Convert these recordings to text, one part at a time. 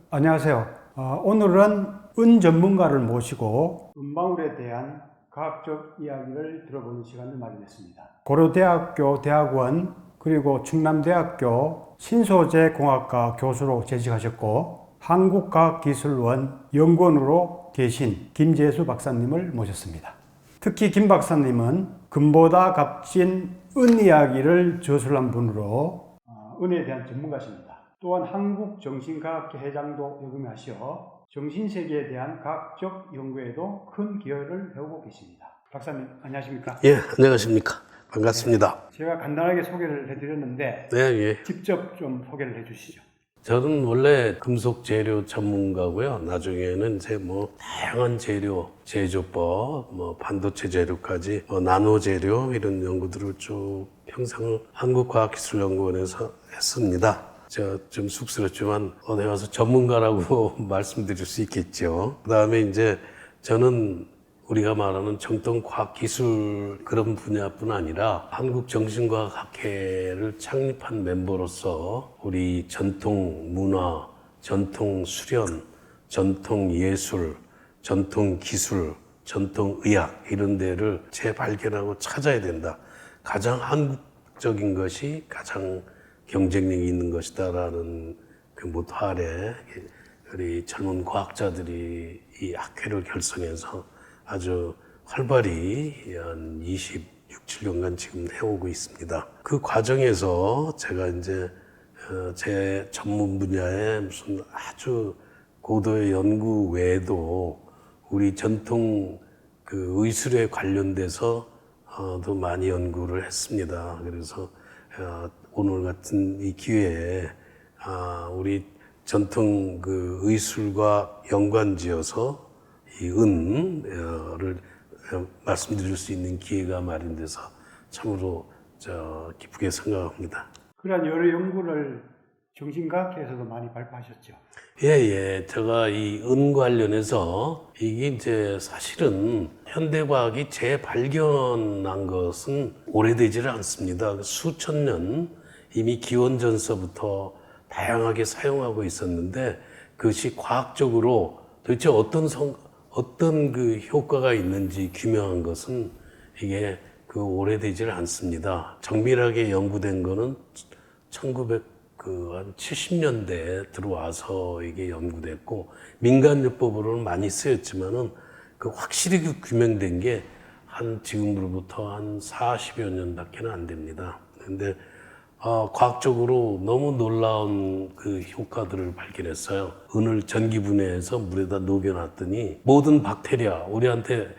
안녕하세요. 오늘은 은 전문가를 모시고 은방울에 대한 과학적 이야기를 들어보는 시간을 마련했습니다. 고려대학교 대학원 그리고 충남대학교 신소재공학과 교수로 재직하셨고 한국과학기술원 연구원으로 계신 김재수 박사님을 모셨습니다. 특히 김 박사님은 금보다 값진 은 이야기를 저술한 분으로 은에 대한 전문가십니다. 또한 한국정신과학회 회장도 역임하시어 정신세계에 대한 과학적 연구에도 큰 기여를 해오고 계십니다. 박사님 안녕하십니까? 예, 안녕하십니까. 반갑습니다. 네, 제가 간단하게 소개를 해드렸는데 네, 예. 직접 좀 소개를 해주시죠. 저는 원래 금속 재료 전문가고요. 나중에는 이제 다양한 재료, 제조법, 반도체 재료까지, 나노 재료 이런 연구들을 쭉 평생 한국과학기술연구원에서 했습니다. 제가 좀 쑥스럽지만 어디 가서 전문가라고 말씀드릴 수 있겠죠. 그 다음에 이제 저는 우리가 말하는 정통 과학기술 그런 분야뿐 아니라 한국정신과학회를 창립한 멤버로서 우리 전통 문화, 전통 수련, 전통 예술, 전통 기술, 전통 의학 이런 데를 재발견하고 찾아야 된다. 가장 한국적인 것이 가장 경쟁력이 있는 것이다라는 그 모토 아래 우리 젊은 과학자들이 이 학회를 결성해서 아주 활발히 한 26, 7년간 지금 해오고 있습니다. 그 과정에서 제가 이제 제 전문 분야에 무슨 아주 고도의 연구 외에도 우리 전통 그 의술에 관련돼서 더 많이 연구를 했습니다. 그래서 오늘 같은 이 기회에 우리 전통 그 의술과 연관지어서 이 은을 말씀드릴 수 있는 기회가 마련돼서 참으로 기쁘게 생각합니다. 그런 여러 연구를 정신과학회에서도 많이 발표하셨죠? 예. 제가 이 은 관련해서 이게 이제 사실은 현대과학이 재발견한 것은 오래되지를 않습니다. 수천 년 이미 기원전서부터 다양하게 사용하고 있었는데 그것이 과학적으로 도대체 어떤 그 효과가 있는지 규명한 것은 이게 그 오래되지를 않습니다. 정밀하게 연구된 거는 1970년대에 들어와서 이게 연구됐고 민간요법으로는 많이 쓰였지만은 그 확실히 그 규명된 게 지금으로부터 한 40여 년밖에는 안 됩니다. 근데 과학적으로 너무 놀라운 그 효과들을 발견했어요. 은을 전기분해해서 물에다 녹여놨더니 모든 박테리아, 우리한테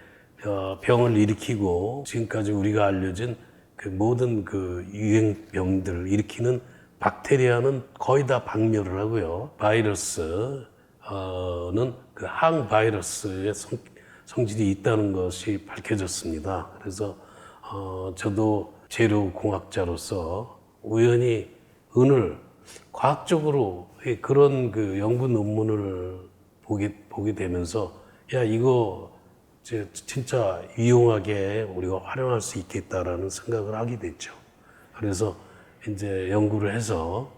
병을 일으키고 지금까지 우리가 알려진 그 모든 그 유행병들을 일으키는 박테리아는 거의 다 박멸을 하고요. 바이러스는 그 항바이러스의 성질이 있다는 것이 밝혀졌습니다. 그래서 저도 재료공학자로서 우연히 은을 과학적으로 그런 그 연구 논문을 보게 되면서 이거 진짜 유용하게 우리가 활용할 수 있겠다라는 생각을 하게 됐죠. 그래서 이제 연구를 해서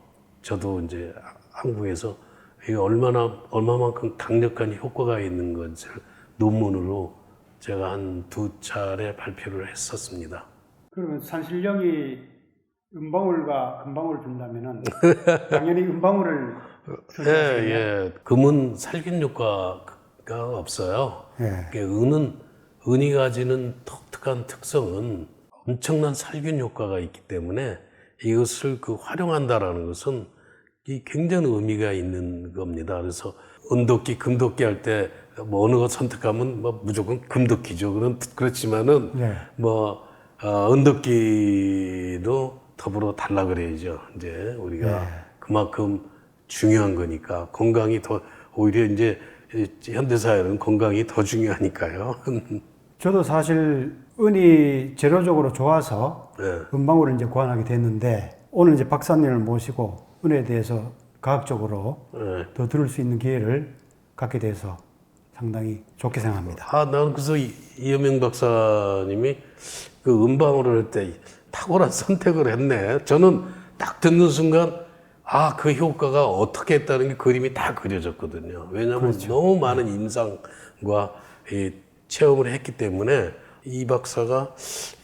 저도 이제 한국에서 이게 얼마만큼 강력한 효과가 있는 것을 논문으로 제가 한 2차례 발표를 했었습니다. 그러면 산신령이 은방울과 금방울을 준다면은 당연히 은방울을 예. 금은 살균 효과가 없어요. 예. 은이 가지는 독특한 특성은 엄청난 살균 효과가 있기 때문에 이것을 활용한다라는 것은 이 굉장히 의미가 있는 겁니다. 그래서 은도끼, 금도끼 할 때 어느 것 선택하면 무조건 금도끼죠. 그렇지만은 은도끼도 더불어 달라 그래야죠. 이제 우리가 그만큼 중요한 거니까 오히려 이제 현대사회는 건강이 더 중요하니까요. 저도 사실 은이 재료적으로 좋아서 은방울을 이제 고안하게 됐는데 오늘 이제 박사님을 모시고 은에 대해서 과학적으로 더 들을 수 있는 기회를 갖게 돼서 상당히 좋게 생각합니다. 나는 그래서 이여명 박사님이 그 은방울을 할 때 탁월한 선택을 했네. 저는 딱 듣는 순간 그 효과가 어떻게 했다는 게 그림이 다 그려졌거든요. 왜냐하면 너무 많은 임상과 이 체험을 했기 때문에 이 박사가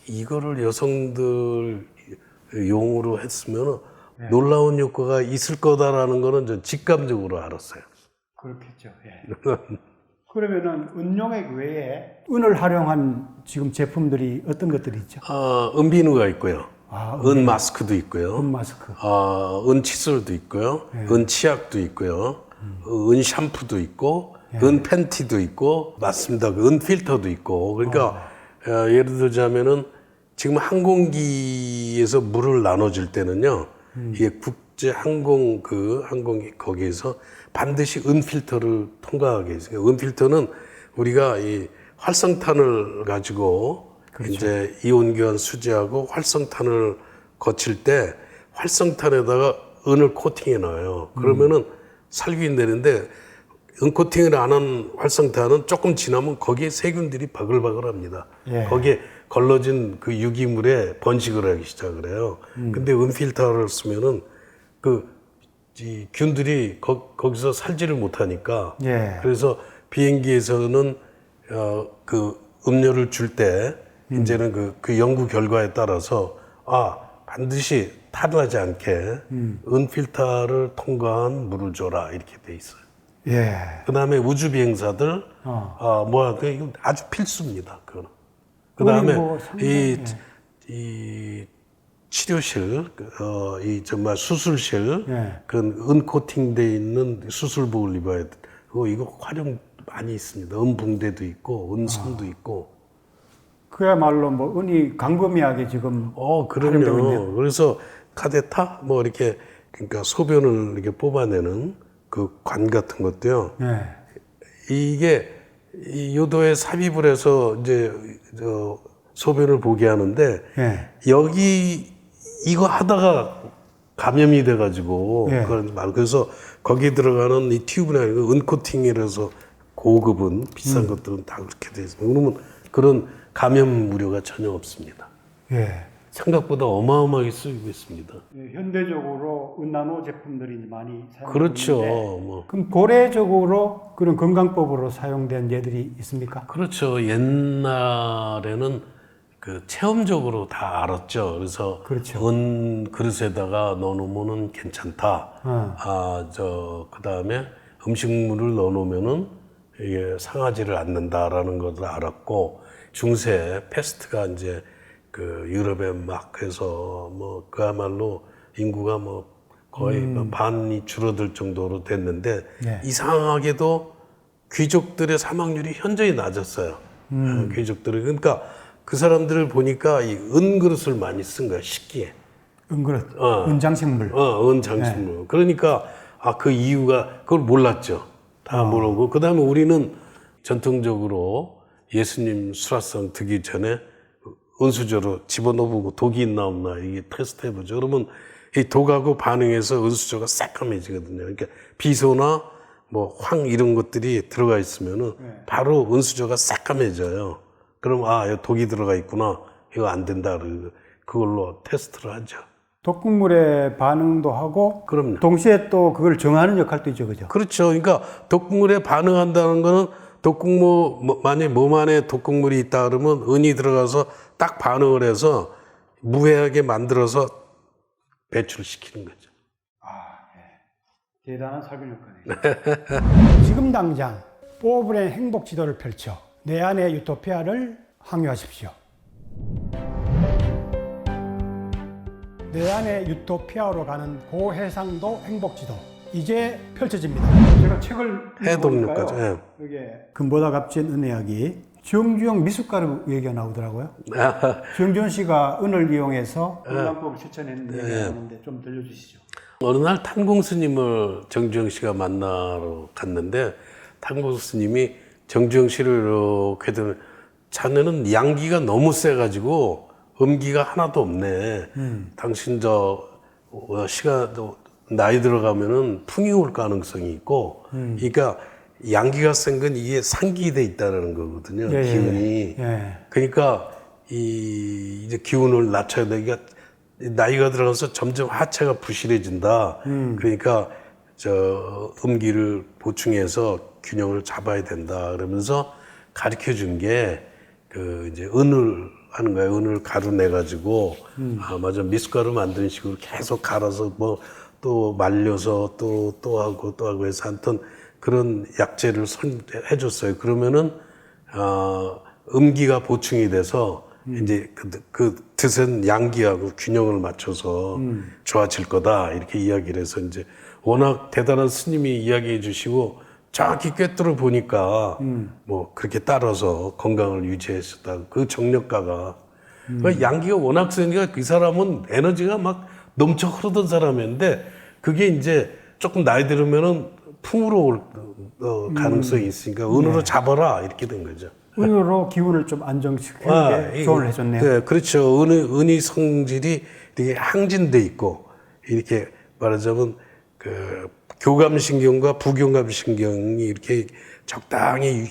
이거를 여성들 용으로 했으면 놀라운 효과가 있을 거다라는 거는 저 직감적으로 알았어요. 그렇겠죠. 예. 그러면은 은용액 외에 은을 활용한 지금 제품들이 어떤 것들이 있죠? 은비누가 있고요. 은비누. 은 마스크도 있고요. 은 마스크. 은 칫솔도 있고요. 은 치약도 있고요. 은 샴푸도 있고, 은 팬티도 있고, 맞습니다. 은 필터도 있고. 그러니까 예를 들자면은 지금 항공기에서 물을 나눠줄 때는요. 이게 국제 항공 항공기 거기에서 반드시 은 필터를 통과하게 있어요. 은 필터는 우리가 이 활성탄을 가지고 이제 이온기관 수지하고 활성탄을 거칠 때 활성탄에다가 은을 코팅해 놔요. 그러면은 살균이 되는데 은 코팅을 안 한 활성탄은 조금 지나면 거기에 세균들이 바글바글합니다. 거기에 걸러진 그 유기물에 번식을 하기 시작을 해요. 근데 은 필터를 쓰면은 이 균들이 거기서 살지를 못하니까. 그래서 비행기에서는 그 음료를 줄 때 이제는 그 연구 결과에 따라서 반드시 탈하지 않게 은 필터를 통과한 물을 줘라 이렇게 돼 있어요. 그다음에 우주 비행사들 이거 아주 필수입니다. 그거는. 그다음에 이 치료실, 이 정말 수술실, 은 코팅돼 있는 수술복을 입어야 돼. 이거 활용 많이 있습니다. 은붕대도 있고, 은선도 있고. 그야말로 뭐 은이 광범위하게 지금 그럼요. 그래서 카데타 이렇게 그러니까 소변을 이렇게 뽑아내는 그 관 같은 것도요. 이게 이 요도에 삽입을 해서 이제 소변을 보게 하는데 여기 이거 하다가 감염이 돼가지고 그래서 거기 들어가는 이 튜브나 은 코팅이라서 고급은 비싼 것들은 다 그렇게 돼 있습니다. 그러면 그런 감염 우려가 전혀 없습니다. 생각보다 어마어마하게 쓰이고 있습니다. 현대적으로 은나노 제품들이 많이 사용되고 그렇죠. 있는데 그럼 고래적으로 그런 건강법으로 사용된 예들이 있습니까? 그렇죠. 옛날에는 그 체험적으로 다 알았죠. 그래서 은 그릇에다가 넣어놓으면은 괜찮다. 그다음에 음식물을 넣어놓으면은 이게 상하지를 않는다라는 것을 알았고, 중세 패스트가 이제 그 유럽에 막 해서 그야말로 인구가 거의 반이 줄어들 정도로 됐는데 이상하게도 귀족들의 사망률이 현저히 낮았어요. 귀족들이. 그러니까 그 사람들을 보니까 이 은그릇을 많이 쓴 거야, 식기에. 은그릇, 은장식물. 은장식물. 그러니까 그 이유가 그걸 몰랐죠. 다 모르고. 그 다음에 우리는 전통적으로 예수님 수라상 드기 전에 은수저로 집어넣어보고 독이 있나 없나 이게 테스트 해보죠. 그러면 이 독하고 반응해서 은수저가 새까매지거든요. 그러니까 비소나 황 이런 것들이 들어가 있으면은 바로 은수저가 새까매져요. 그럼 여기 독이 들어가 있구나. 이거 안 된다. 그걸로 테스트를 하죠. 독극물에 반응도 하고 그럼요. 동시에 또 그걸 정하는 역할도 있죠. 그죠? 그렇죠. 그러니까 독극물에 반응한다는 거는 독극물, 만약에 몸 안에 독극물이 있다 그러면 은이 들어가서 딱 반응을 해서 무해하게 만들어서 배출시키는 거죠. 대단한 살균 효과네요. 지금 당장 5분의 행복 지도를 펼쳐 내 안의 유토피아를 항유하십시오. 내 안의 유토피아로 가는 고해상도 행복 지도. 이제 펼쳐집니다. 제가 책을 해독료까지. 이게 금보다 값진 은 이야기. 정주영 미숫가루 얘기가 나오더라고요. 정주영 씨가 은을 이용해서 건강법을 실천했는 얘기가 나오는데 좀 들려주시죠. 어느 날 탄공 스님을 정주영 씨가 만나러 갔는데 탄공 스님이 정주영 씨를 이렇게 되면 자네는 양기가 너무 세가지고 음기가 하나도 없네. 당신 나이 들어가면은 풍이 올 가능성이 있고, 그러니까 양기가 센 건 이게 상기돼 있다는 거거든요. 기운이. 그러니까 이제 기운을 낮춰야 되니까 나이가 들어가서 점점 하체가 부실해진다. 그러니까 음기를 보충해서 균형을 잡아야 된다. 그러면서 가르쳐 준 게 이제 은을 하는 거예요. 은을 가루 내 가지고 맞아, 미숫가루 만드는 식으로 계속 갈아서 뭐 또 말려서 또 하고 해서 하여튼 그런 약재를 해줬어요. 그러면은 음기가 보충이 돼서 이제 그 뜻은 양기하고 균형을 맞춰서 좋아질 거다 이렇게 이야기를 해서 이제 워낙 대단한 스님이 이야기해 주시고 정확히 꿰뚫어 보니까 뭐 그렇게 따라서 건강을 유지했었다. 그 정력가가 그 양기가 워낙 세니까 그 사람은 에너지가 막 넘쳐 흐르던 사람이었는데 그게 이제 조금 나이 들으면은 풍으로 올 가능성이 있으니까 은으로 잡아라 이렇게 된 거죠. 은으로 기운을 좀 안정시키는 게 조언을 해줬네요. 네, 그렇죠. 은의 성질이 되게 항진돼 있고 이렇게 말하자면 그 교감신경과 부교감신경이 이렇게 적당히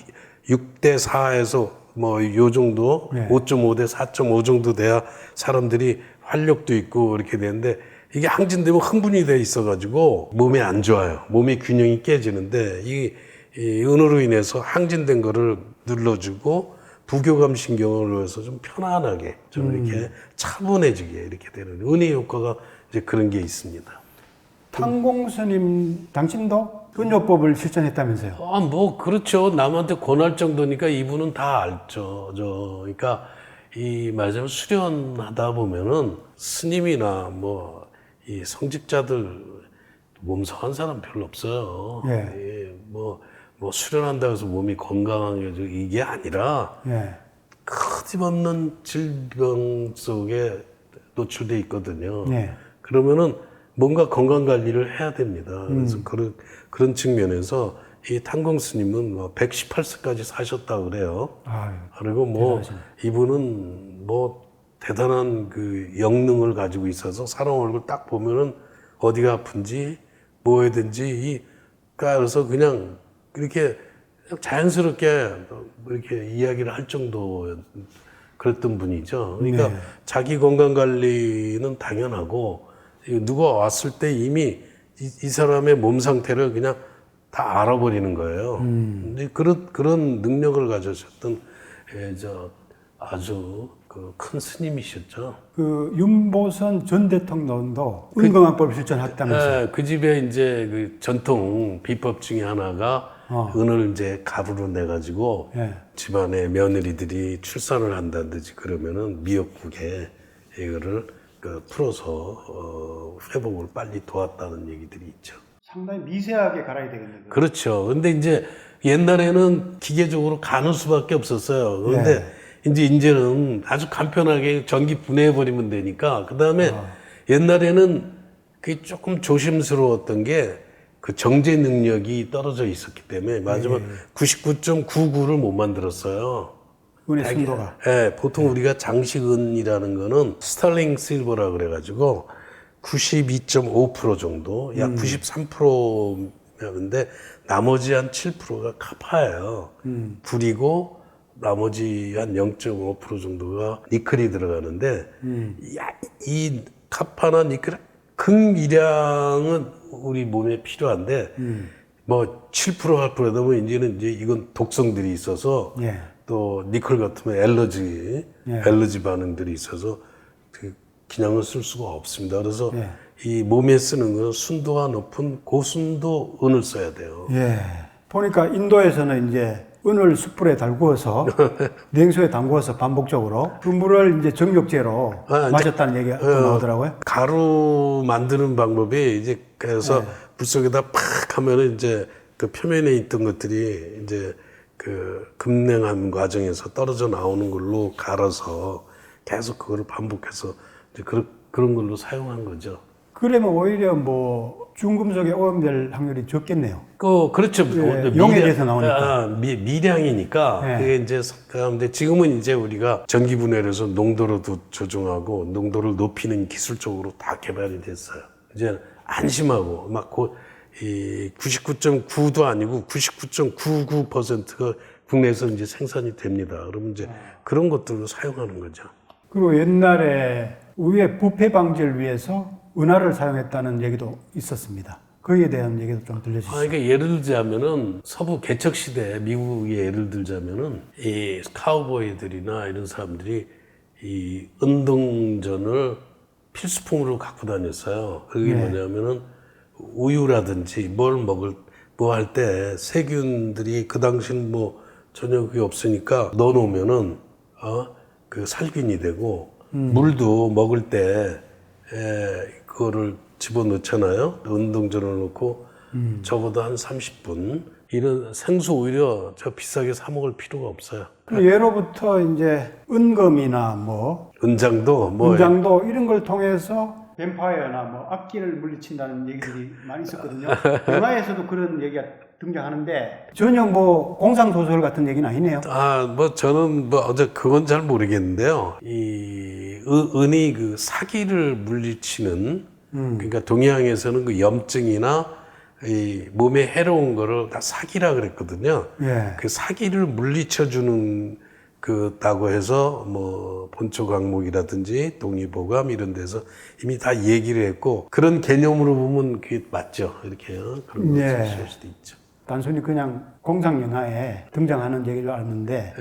6대 4에서 뭐 요 정도 5.5대 4.5 정도 돼야 사람들이 활력도 있고 이렇게 되는데 이게 항진되면 흥분이 돼 있어가지고 몸에 안 좋아요. 몸의 균형이 깨지는데 이 은으로 인해서 항진된 거를 눌러주고 부교감 신경을 위해서 좀 편안하게 좀 이렇게 차분해지게 이렇게 되는 은의 효과가 이제 그런 게 있습니다. 탄공 스님 당신도 은요법을 실천했다면서요? 뭐 그렇죠. 남한테 권할 정도니까 이분은 다 알죠. 그러니까 이 말하자면 수련하다 보면은 스님이나 뭐 이 성직자들 몸성한 사람 별로 없어요. 뭐 수련한다고 해서 몸이 건강하게 이게 아니라 끊임없는 질병 속에 노출돼 있거든요. 그러면은 뭔가 건강 관리를 해야 됩니다. 그래서 그런 측면에서 이 탄공 스님은 뭐 118세까지 사셨다고 그래요. 그리고 뭐 대단하시네. 이분은 뭐 대단한 그 영능을 가지고 있어서 사람 얼굴 딱 보면은 어디가 아픈지 뭐 해든지 그래서 그냥 이렇게 자연스럽게 이렇게 이야기를 할 정도 그랬던 분이죠. 그러니까 자기 건강 관리는 당연하고 누가 왔을 때 이미 이 사람의 몸 상태를 그냥 다 알아버리는 거예요. 근데 그런 능력을 가지셨던 아주 큰 스님이셨죠. 그 윤보선 전 대통령도 은건강법을 실천했다면서요? 그 집에 이제 그 전통 비법 중에 하나가 은을 이제 가루로 내 가지고 집안의 며느리들이 출산을 한다든지 그러면은 미역국에 이거를 풀어서 회복을 빨리 도왔다는 얘기들이 있죠. 상당히 미세하게 갈아야 되겠네요. 그렇죠. 근데 이제 옛날에는 기계적으로 가는 수밖에 없었어요. 그런데 이제는 아주 간편하게 전기 분해해버리면 되니까. 그 다음에 옛날에는 그게 조금 조심스러웠던 게 그 정제 능력이 떨어져 있었기 때문에 마지막 99.99를 못 만들었어요. 은의 순도가. 보통 우리가 장식은이라는 거는 스탈링 실버라 그래가지고 92.5% 정도, 약 93%였는데 나머지 한 7%가 카파예요. 불이고 나머지 한 0.5% 정도가 니켈이 들어가는데 이 카파나 니켈 극미량은 우리 몸에 필요한데 뭐 7% 8% 되면 이제는 이제 이건 독성들이 있어서 또 니켈 같으면 엘러지 반응들이 있어서 그 기량을 쓸 수가 없습니다. 그래서 이 몸에 쓰는 건 순도가 높은 고순도 은을 써야 돼요. 보니까 인도에서는 이제 은을 숯불에 달구어서 냉수에 담그어서 반복적으로 그 물을 이제 정력제로 마셨다는 얘기가 또 나오더라고요. 가루 만드는 방법이 이제 그래서 물 속에다 팍 하면은 이제 그 표면에 있던 것들이 이제 그 급냉한 과정에서 떨어져 나오는 걸로 갈아서 계속 그거를 반복해서 이제 그런 걸로 사용한 거죠. 그러면 오히려 뭐 중금속에 오염될 확률이 적겠네요. 그렇죠. 용액에서 나오니까. 미량이니까. 그게 이제, 근데 지금은 이제 우리가 전기분해를 해서 농도로도 조정하고 농도를 높이는 기술적으로 다 개발이 됐어요. 이제 안심하고 이 99.9도 아니고 99.99%가 국내에서 이제 생산이 됩니다. 그러면 이제 그런 것들로 사용하는 거죠. 그리고 옛날에 우유의 부패 방지를 위해서 은화를 사용했다는 얘기도 있었습니다. 거기에 대한 얘기도 좀 들려주시죠. 그러니까 예를 들자면은 서부 개척 시대 미국의 예를 들자면은 이 카우보이들이나 이런 사람들이 이 은동전을 필수품으로 갖고 다녔어요. 그게 뭐냐면은 우유라든지 뭘 먹을 뭐 할 때 세균들이 그 당시는 뭐 전혀 그게 없으니까 넣어놓으면은 그 살균이 되고 물도 먹을 때 그거를 집어넣잖아요. 운동전을 넣고 적어도 한 30분. 이런 생수 오히려 저 비싸게 사 먹을 필요가 없어요. 예로부터 이제 은검이나 뭐 은장도 뭐 은장도 이런 걸 통해서 뱀파이어나 뭐 악기를 물리친다는 얘기들이 많이 있었거든요. 영화에서도 그런 얘기가 등장하는데 전혀 뭐 공상 도술 같은 얘기는 아니네요. 뭐 저는 뭐 어제 그건 잘 모르겠는데요. 이 은이 그 사기를 물리치는 그러니까 동양에서는 그 염증이나 이 몸에 해로운 거를 다 사기라 그랬거든요. 그 사기를 물리쳐주는 그다고 해서 뭐 본초 강목이라든지 동의보감 이런 데서 이미 다 얘기를 했고 그런 개념으로 보면 그게 맞죠. 이렇게요. 그런 것을 쓸 수도 있죠. 단순히 그냥 공상 영화에 등장하는 얘기를 알았는데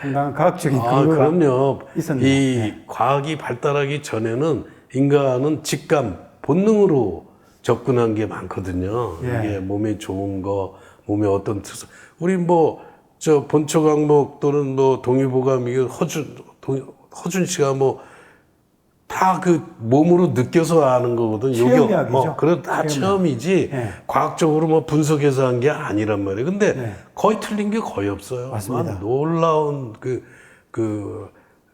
상당한 과학적인 근거가 그럼요. 있었네요. 이 과학이 발달하기 전에는 인간은 직감, 본능으로 접근한 게 많거든요. 이게 몸에 좋은 거, 몸에 어떤 특성. 우리 뭐 저 본초 강목 또는 뭐 동의보감 이게 허준 씨가 뭐 다 그 몸으로 느껴서 아는 거거든. 체험이야기죠. 그래 다 체험이지. 과학적으로 뭐 분석해서 한 게 아니란 말이에요. 근데 거의 틀린 게 거의 없어요. 맞습니다. 놀라운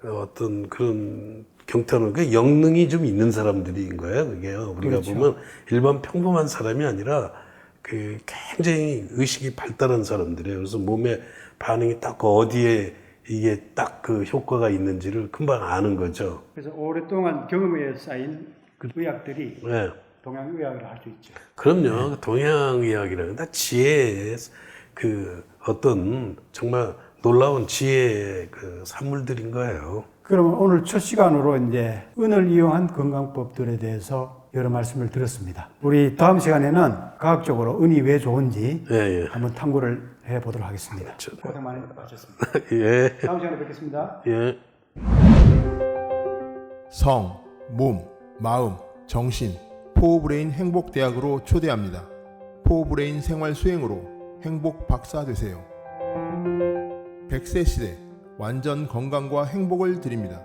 어떤 그런 경탄은 그 영능이 좀 있는 사람들인 거예요. 그게요. 우리가 보면 일반 평범한 사람이 아니라 그 굉장히 의식이 발달한 사람들이에요. 그래서 몸의 반응이 딱 어디에 이게 딱 그 효과가 있는지를 금방 아는 거죠. 그래서 오랫동안 경험에 쌓인 그 의학들이 동양의학을 할 수 있죠. 그럼요. 동양의학이라는 다 지혜의 그 어떤 정말 놀라운 지혜의 그 산물들인 거예요. 그러면 오늘 첫 시간으로 이제 은을 이용한 건강법들에 대해서 여러 말씀을 들었습니다. 우리 다음 시간에는 과학적으로 은이 왜 좋은지 한번 탐구를 해보도록 하겠습니다. 고생 많이 하셨습니다. 다음 시간에 뵙겠습니다. 성, 몸, 마음, 정신, 포브레인 행복대학으로 초대합니다. 포브레인 생활 수행으로 행복 박사 되세요. 100세 시대 완전 건강과 행복을 드립니다.